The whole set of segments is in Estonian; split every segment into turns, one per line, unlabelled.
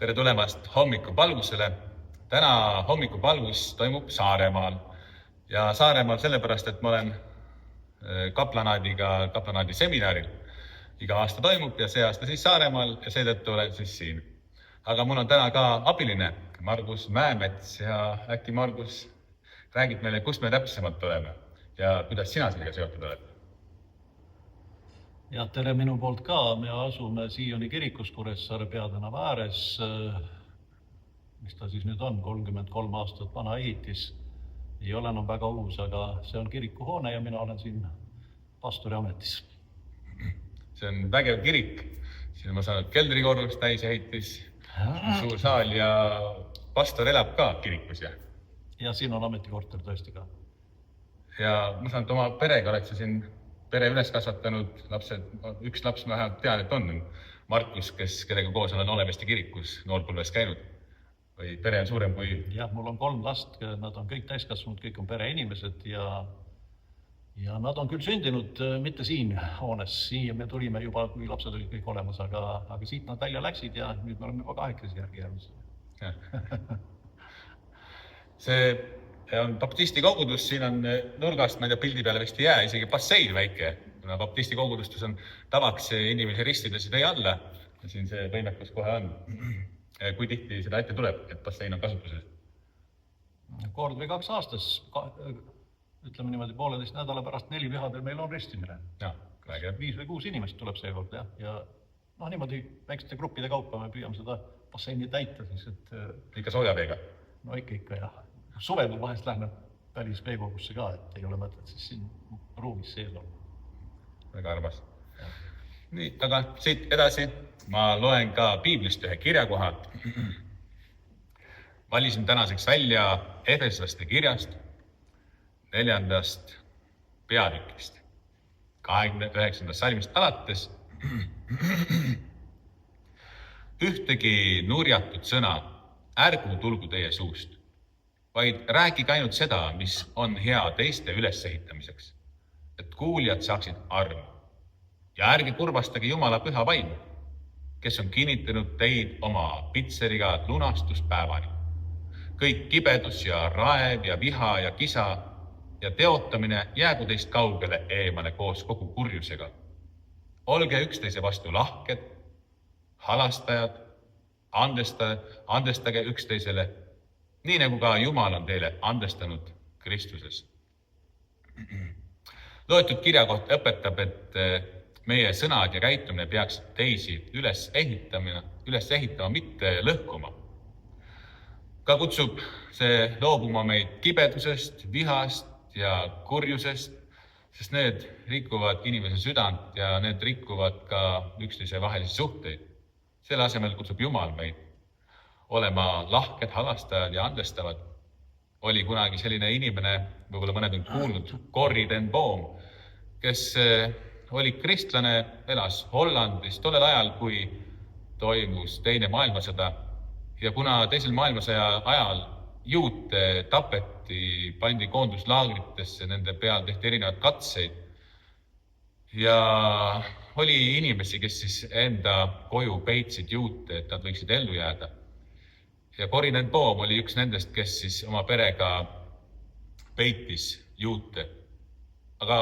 Tere tulemast hommikupalvusele. Täna hommikupalvus toimub Saaremaal. Ja Saaremaal sellepärast, et ma olen kaplanaadi seminaril. Iga aasta toimub ja see aasta siis Saaremaal ja seetõttu olen siis siin. Aga mul on täna ka abiline Margus Mäemets ja äkki Margus räägid meile, kus me täpsemalt oleme ja kuidas sina sellega seotud oled?
Ja tere minu poolt ka. Me asume Sioni kirikus Kuressaare peatänava ääres, mis ta siis nüüd on, 33 aastat vana ehitis. Ei ole enam väga uus, aga see on kirikuhoone ja mina olen siin pastori ametis.
See on vägev kirik. Siin ma saanud keldrikorrus, täisehitis, suur saal ja pastor elab ka kirikus.
Ja siin on ametikorter tõesti ka.
Ja ma saan, et oma perega oled sa siin pere üles kasvatanud lapsed, üks laps ma tean, et on Markus, kellega koos olen Olevesti kirikus noorpõlves käinud. Või pere on suurem kui...
Jah, mul on 3 last, nad on kõik täiskasvanud, kõik on pereinimesed ja nad on küll sündinud mitte siin hoones. Siia me tulime juba, kui lapsed olid kõik olemas, aga siit nad välja läksid ja nüüd me oleme juba 8 järgi jäänud.
See on baptisti kogudus, siin on nurgast, ma ei tea, pildi peale vist ei jää, isegi bassein väike. Kuna baptisti kogudustus on tavaks inimesi ristida seda alla ja siin see võimekus kohe on. Kui tihti seda ette tuleb, et bassein on kasutuses?
Kord või 2 aastas, ütleme niimoodi 1,5 nädala pärast 4 pühadel meil on ristimine.
Ja,
5 või 6 inimest tuleb seekord ja niimoodi väikeste gruppide kaupa me püüame seda basseini täita siis, et...
Ikka sooja veega?
No ikka jah. Suvel vahest lähme päris veekogusse ka, et ei ole mõtet siis siin ruumis sees on.
Väga armas. Nii, aga siit edasi ma loen ka piiblist ühe kirjakoha. Valisin tänaseks välja Efeslaste kirjast 4. peatükist 29. salmist alates. Ühtegi nurjatud sõna ärgu tulgu teie suust, vaid räägige ainult seda, mis on hea teiste ülesehitamiseks, et kuuljad saaksid armu. Ja ärge kurvastage Jumala püha vaimu, kes on kinnitanud teid oma pitseriga lunastuspäevani. Kõik kibedus ja raev ja viha ja kisa ja teotamine jäägu teist kaugele eemale koos kogu kurjusega. Olge üksteise vastu lahked, halastajad, andestage üksteisele, nii nagu ka Jumal on teile andestanud Kristuses. Loetud kirja kohta õpetab, et meie sõnad ja käitumine peaks teisi üles ehitama, mitte lõhkuma. Ka kutsub see loobuma meid kibedusest, vihast ja kurjusest, sest need rikuvad inimese südant ja need rikuvad ka üksteise vahelisi suhteid. Selle asemel kutsub Jumal meid olema lahked, halastajad ja andestavad. Oli kunagi selline inimene, võib-olla mõned on kuulnud, Corrie ten Boom, kes oli kristlane, elas Hollandis tollel ajal, kui toimus teine maailmasõda. Ja kuna teisel maailmasõja ajal juute tapeti, pandi koonduslaagritesse, nende peal tehti erinevad katseid. Ja oli inimesi, kes siis enda koju peitsid juute, et nad võiksid ellu jääda. Ja Corrie ten Boom oli üks nendest, kes siis oma perega peitis juute, aga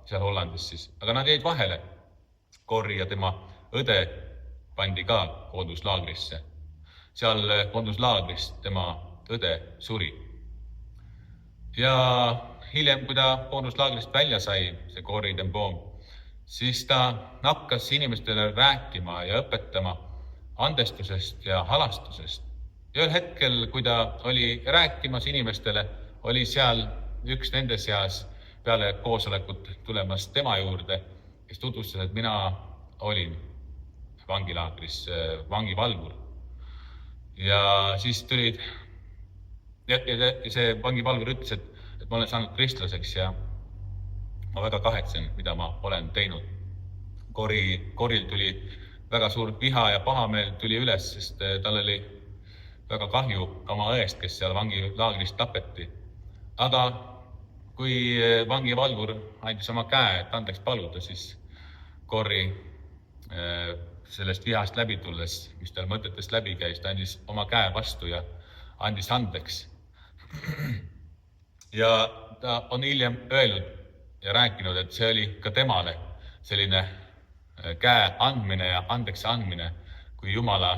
seal Hollandis siis. Aga nad jäid vahele. Corrie ja tema õde pandi ka koonduslaagrisse. Seal koonduslaagris tema õde suri. Ja hiljem, kui ta koonduslaagrist välja sai, see Corrie ten Boom, siis ta hakkas inimestele rääkima ja õpetama andestusest ja halastusest. Ja ühel hetkel, kui ta oli rääkimas inimestele, oli seal üks nende seas peale koosolekut tulemas tema juurde, kes tutvustas, et mina olin vangilaagris vangivalvur. Ja siis tulid, ja see vangivalvur ütles, et ma olen saanud kristlaseks ja ma väga kahetsen, mida ma olen teinud. Corriel tuli väga suur viha ja pahameel tuli üles, sest tal oli väga kahju oma õest, kes seal vangilaagrist tapeti. Aga kui vangivalvur andis oma käe, et andeks paluda, siis Corrie sellest vihast läbi tulles, mis tal mõtetest läbi käis, ta andis oma käe vastu ja andis andeks. Ja ta on hiljem öelnud ja rääkinud, et see oli ka temale selline käe andmine ja andeks andmine kui Jumala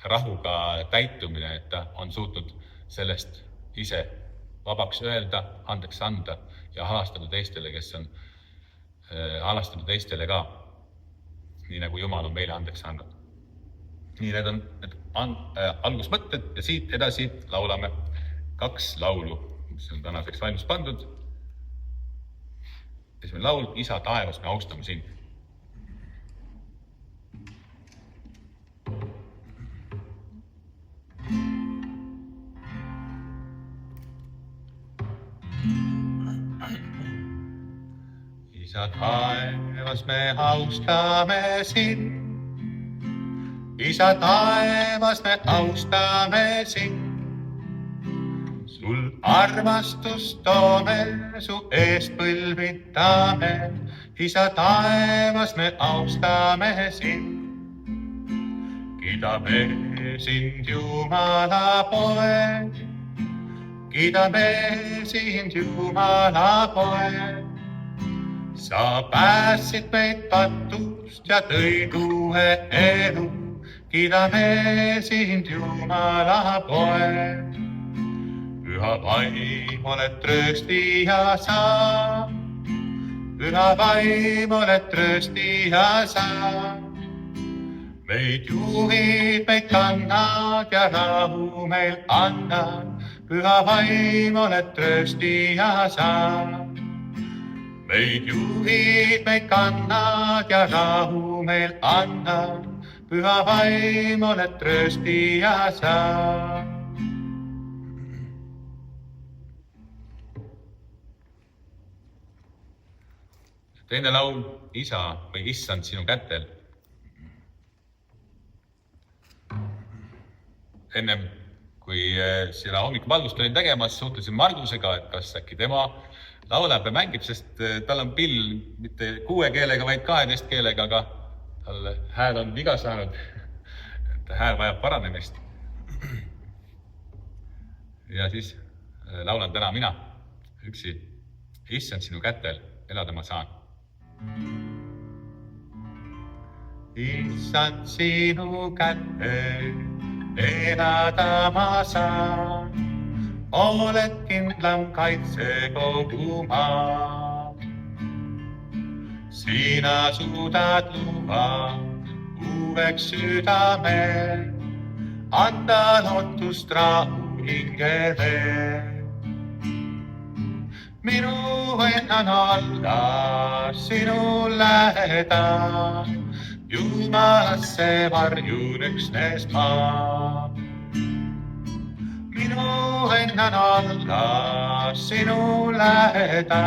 rahuga täitumine, et ta on suutnud sellest ise vabaks öelda, andeks anda ja halastada teistele, kes on halastada teistele ka, nii nagu Jumal on meile andeks andnud. Nii need on need algusmõtted ja siit edasi laulame 2 laulu, mis on tänaseks valmis pandud. Esimene laul, Isa taevas, me austame sind. Isa taevas, me austame sind. Isa taevas, me austame sind. Sul armastust toome, su eest põlvitame. Isa taevas, me austame sind. Kiidame sind, Jumala poeg. Kiidame sind, Jumala poeg. Sa päästsid meid patust ja tõid uue elu. Kiidame sind, Jumala poeg. Püha vaim, oled trööstija sa. Püha vaim, oled trööstija sa. Meid juhid, meid kannad ja rahu meil annad. Püha vaim, oled trööstija sa. Meid juhid, meid kannad ja rahu meil annad. Püha vaim, oled trööstija sa. Teine laul, Isa või Issand sinu kätel. Ennem, kui seda hommikupalvust olin tegemas, suhtlesin Margusega, et kas äkki tema laulab ja mängib, sest tal on pill mitte 6 keelega, vaid 12 keelega, aga tal hääl on viga saanud, et hääl vajab paranemist. Ja siis laulan täna mina üksi. Issand sinu kätel, elada ma saan. Issand sinu kätel, elada ma saan. Oled kindlam kaitse kogu maa. Sina suudad luua uueks südame, anda lootust rahu hingele. Minu ennan alla sinu läheda, Jumalasse varjun üksnes ma. Minu ennan alla sinu läheda,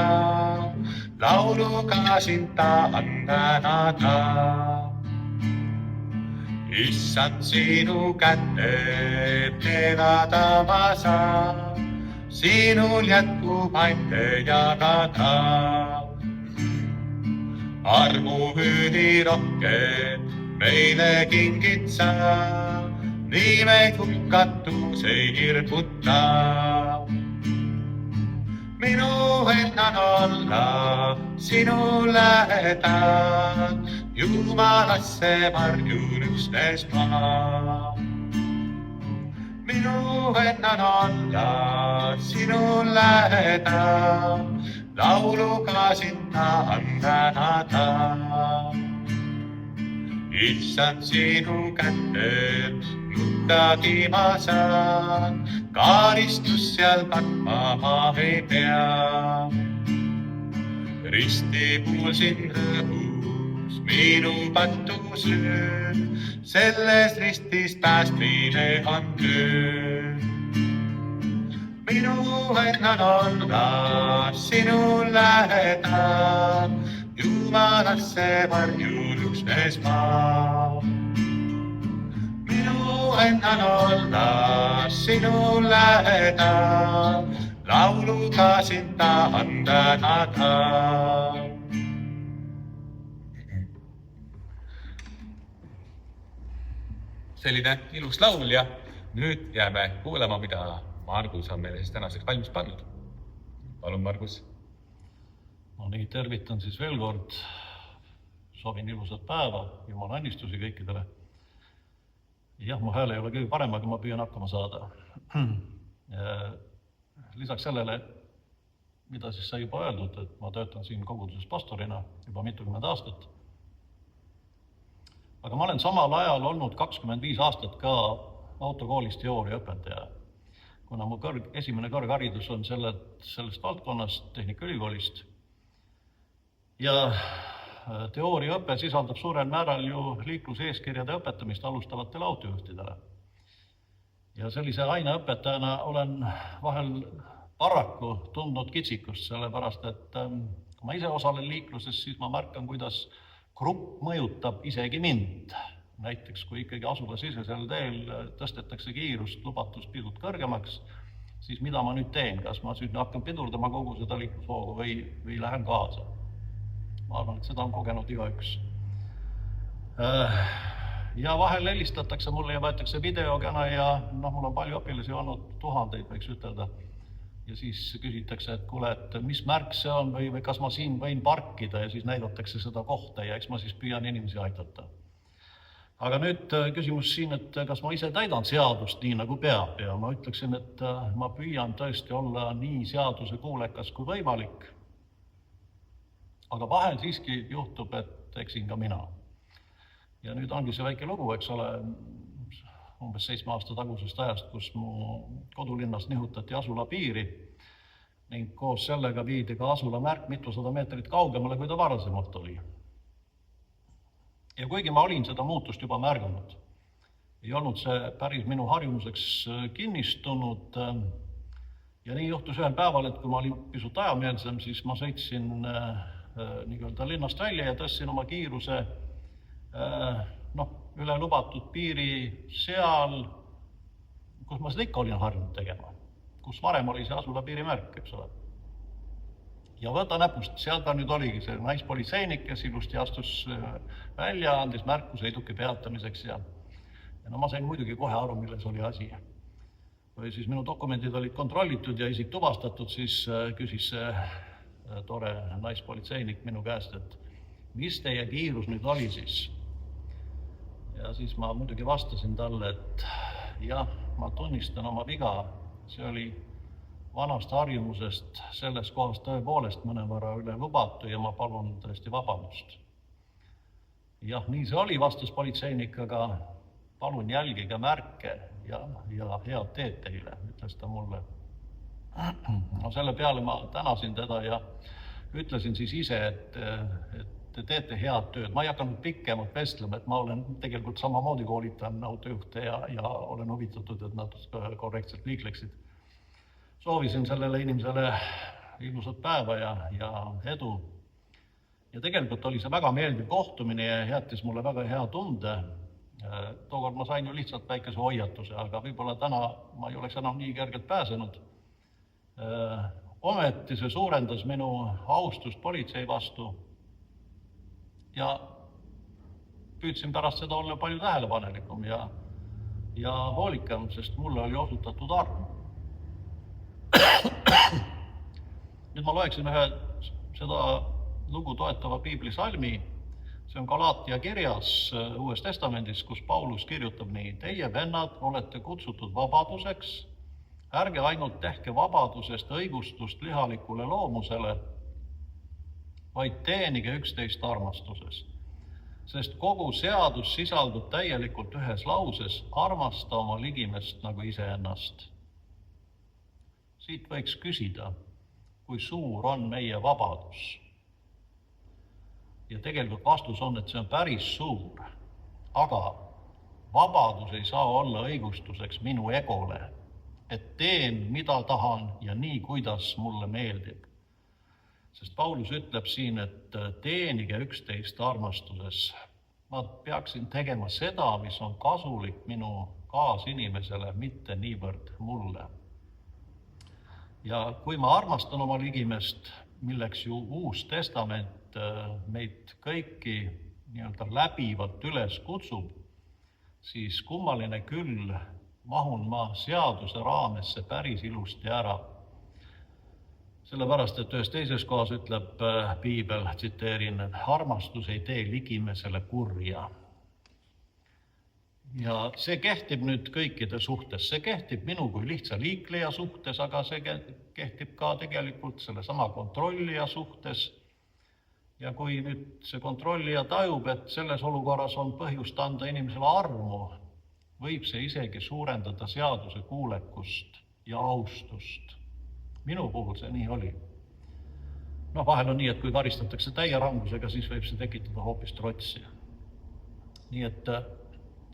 lauluga sind tahan tänada. Issand sinu kätte elada ma saan, sinul jätkub ande jagada. Armu ülirohked meile kingid sa, nii meid hukatus ei hirmuta. Minu ennan olla sinu läheda, Jumalasse varjun üksnes ma. Minu ennan olla sinu läheda, lauluga sind tahan tänada. Issand sinu kätel nuttagi ma saan, karistus seal katma ma ei pea. Risti puhul sind rõhus minu patus öö, selles ristis päästmine on töö. Minu ennan olla sinu läheda, Jumalasse varjun üksnes ma. Minu ennan olla sinu läheda, lauluga sind tahan tänada. selline ilus laul ja nüüd jääme kuulama, mida Margus on meile siis tänaseks valmis pannud. Palun, Margus.
No nii, tervitan siis veel kord. Soovin ilusat päeva, Jumala õnnistusi kõikidele. Jah, mu hääl ei ole kõige parem, aga ma püüan hakkama saada. Lisaks sellele, mida siis sai juba öeldud, et ma töötan siin koguduses pastorina juba mitukümmend aastat. Aga ma olen samal ajal olnud 25 aastat ka autokoolis teooriaõpetaja. Kuna mu esimene kõrgharidus on sellest valdkonnast, Tehnikaülikoolist. Ja teooriaõpe sisaldab suurel määral ju liikluseeskirjade õpetamist alustavatele autojuhtidele. Ja sellise aineõpetajana olen vahel paraku tundnud kitsikust, sellepärast, et kui ma ise osalen liikluses, siis ma märkan, kuidas grupp mõjutab isegi mind. Näiteks, kui ikkagi asulasisesel teel tõstetakse kiirust lubatust pisut kõrgemaks, siis mida ma nüüd teen? Kas ma nüüd hakkan pidurdama kogu seda liiklusvoogu või lähen kaasa? Ma arvan, et seda on kogenud igaüks. Ja vahel helistatakse mulle ja võetakse videokena ja mul on palju õpilasi olnud, tuhandeid võiks ütelda. Ja siis küsitakse, et kuule, et mis märk see on või kas ma siin võin parkida ja siis näidatakse seda kohta ja eks ma siis püüan inimesi aidata. Aga nüüd küsimus siin, et kas ma ise täidan seadust nii nagu peab ja ma ütleksin, et ma püüan tõesti olla nii seaduse kuulekas kui võimalik. Aga vahel siiski juhtub, et eksin ka mina. Ja nüüd ongi see väike lugu, eks ole, umbes 7 aasta tagusest ajast, kus mu kodulinnas nihutati asula piiri ning koos sellega viidi ka asula märk mitusada meetrit kaugemale, kui ta varasemalt oli. Ja kuigi ma olin seda muutust juba märganud, ei olnud see päris minu harjumuseks kinnistunud ja nii juhtus ühel päeval, et kui ma olin pisut ajameelsem, siis ma sõitsin nii-öelda linnast välja ja tõstsin oma kiiruse üle lubatud piiri seal, kus ma seda ikka olin harjunud tegema, kus varem oli see asula piirimärk, eks ole. Ja võta näpust, seal ta nüüd oligi see naispolitseinik, kes ilusti astus välja, andis märku sõiduki peatamiseks ja ma sain muidugi kohe aru, milles oli asi. Kui siis minu dokumendid olid kontrollitud ja isik tuvastatud, siis küsis see tore naispolitseinik minu käest, et mis teie kiirus nüüd oli siis? Ja siis ma muidugi vastasin talle, et jah, ma tunnistan oma viga, see oli vanast harjumusest selles kohas tõepoolest mõnevõrra üle lubatu ja ma palun tõesti vabandust. Jah, nii see oli, vastas politseinik, aga palun jälgige märke ja head teed teile, ütles ta mulle. No selle peale ma tänasin teda ja ütlesin siis ise, et te teete head tööd. Ma ei hakanud pikemalt vestlema, et ma olen tegelikult samamoodi koolitan autojuhte ja olen huvitatud, et nad korrektselt liikleksid. Soovisin sellele inimesele ilusat päeva ja edu. Ja tegelikult oli see väga meeldiv kohtumine ja jättis mulle väga hea tunde. Tookord ma sain ju lihtsalt väikese hoiatuse, aga võib-olla täna ma ei oleks enam nii kergelt pääsenud. Ometi see suurendas minu austust politsei vastu ja püüdsin pärast seda olla palju tähelepanelikum ja hoolikam, sest mulle oli osutatud arm. Nüüd ma loeksin ühe seda lugu toetava piiblisalmi. See on Galaatia kirjas Uues Testamendis, kus Paulus kirjutab nii: teie vennad olete kutsutud vabaduseks, ärge ainult tehke vabadusest õigustust lihalikule loomusele, vaid teenige üksteist armastuses. Sest kogu seadus sisaldub täielikult ühes lauses: armasta oma ligimest nagu iseennast. Siit võiks küsida, kui suur on meie vabadus. Ja tegelikult vastus on, et see on päris suur, aga vabadus ei saa olla õigustuseks minu egole, et teen, mida tahan ja nii, kuidas mulle meeldib. Sest Paulus ütleb siin, et teenige üksteist armastuses. Ma peaksin tegema seda, mis on kasulik minu kaasinimesele, mitte niivõrd mulle. Ja kui ma armastan oma ligimest, milleks ju Uus Testament meid kõiki läbivalt üles kutsub, siis kummaline küll mahun ma seaduse raamesse päris ilusti ära. Sellepärast, et ühes teises kohas ütleb piibel, tsiteerin, et armastus ei tee ligimesele kurja. Ja see kehtib nüüd kõikide suhtes. See kehtib minu kui lihtsa liikleja suhtes, aga see kehtib ka tegelikult sellesama kontrollija suhtes. Ja kui nüüd see kontrollija tajub, et selles olukorras on põhjust anda inimesele armu, võib see isegi suurendada seaduse kuulekust ja austust. Minu puhul see nii oli. Vahel on nii, et kui karistatakse täie rangusega, siis võib see tekitada hoopis trotsi. Nii et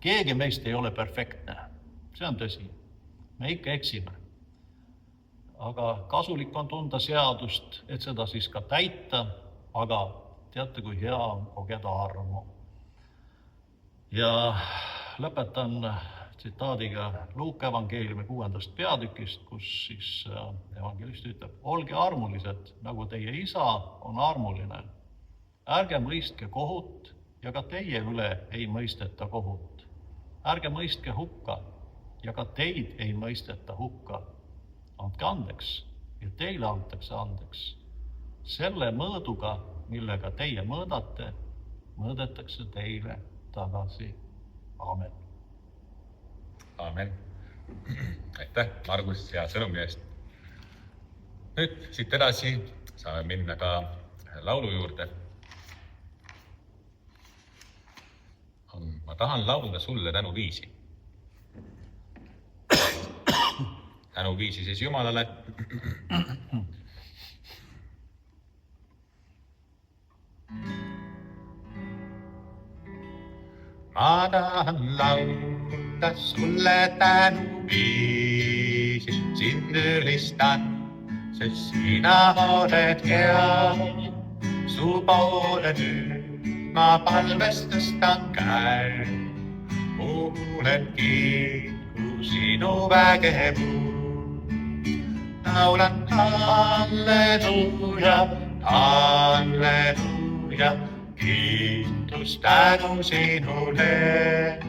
keegi meist ei ole perfektne. See on tõsi. Me ikka eksime. Aga kasulik on tunda seadust, et seda siis ka täita, aga teate, kui hea on kogeda armu. Ja lõpetan tsitaadiga Luuka evangeeliumi 6. peatükist, kus siis evangelist ütleb: olge armulised, nagu teie isa on armuline. Ärge mõistke kohut ja ka teie üle ei mõisteta kohut. Ärge mõistke hukka ja ka teid ei mõisteta hukka. Andke andeks ja teile antakse andeks. Selle mõõduga, millega teie mõõdate, mõõdetakse teile tagasi. Aamen.
Aamen. Aitäh, Margus, hea sõnumi eest. Nüüd siit edasi saame minna ka laulu juurde. Ma tahan laulda sulle tänuviisi. Tänuviisi siis Jumalale. Ma tahan laulda sulle tänuviisi, sind ülistan, sest sina oled hea. Su poole nüüd ma palves tõstan käe, kuulen kiitu sinu vägevu. Laulan halleluuja, halleluuja, kiitus tänu sinule.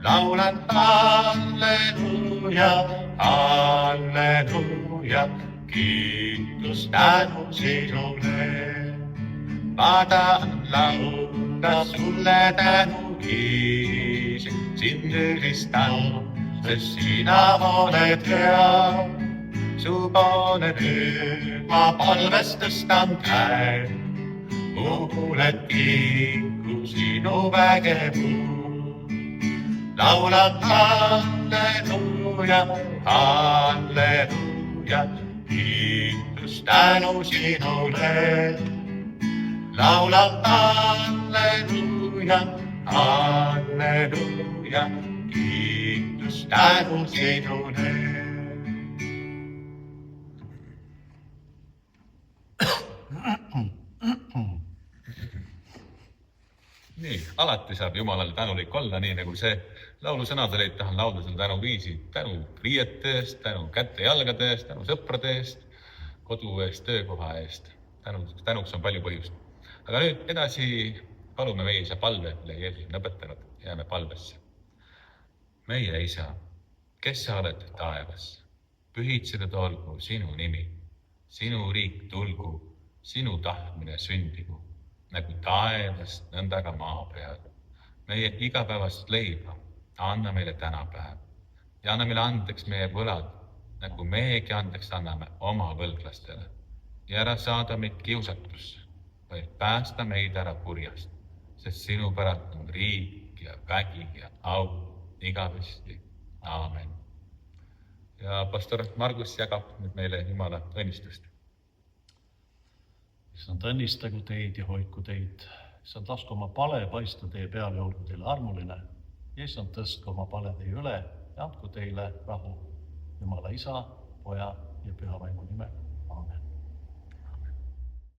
Laulan halleluuja, halleluuja, kiitus tänu sinule. Ma tahan laulda sulle tänuviisi, sind ülistan, sest sina oled hea. Su poole nüüd ma palves tõstan käe, kuuled kiiku sinu vägevu. Laulan halleluuja, halleluuja, kiitus tänu sinule. Laulan halleluuja, halleluuja, kiitus tänu sinule. Nii, alati saab Jumalale tänulik olla, nii nagu see laulusõnad olid, tahan laulda selle tänuviisi, tänu riiete eest, tänu kätte-jalgade eest, tänu sõprade eest, kodu eest, töökoha eest. Tänuks on palju põhjust. Aga nüüd edasi palume meie isa palve, mille Jeesus on õpetanud, jääme palvesse. Meie isa, kes sa oled taevas, pühitsetud olgu sinu nimi, sinu riik tulgu, sinu tahtmine sündigu, nagu taevast nõnda ka maa peal. Meie igapäevast leiba anna meile tänapäev ja anna meile andeks meie võlad, nagu meiegi andeks anname oma võlglastele. Ja ära saada meid kiusatusse, vaid päästa meid ära kurjast, sest sinu päralt on riik ja vägi ja au igavesti. Aamen. Ja pastor Margus jagab nüüd meile Jumala õnnistust.
Issand, õnnistagu teid ja hoidku teid. Issand, lasku oma pale paista teie peale ja olgu teile armuline. Issand, tõstku oma pale teie üle ja andku teile rahu. Jumala Isa, Poja ja Püha Vaimu nimel.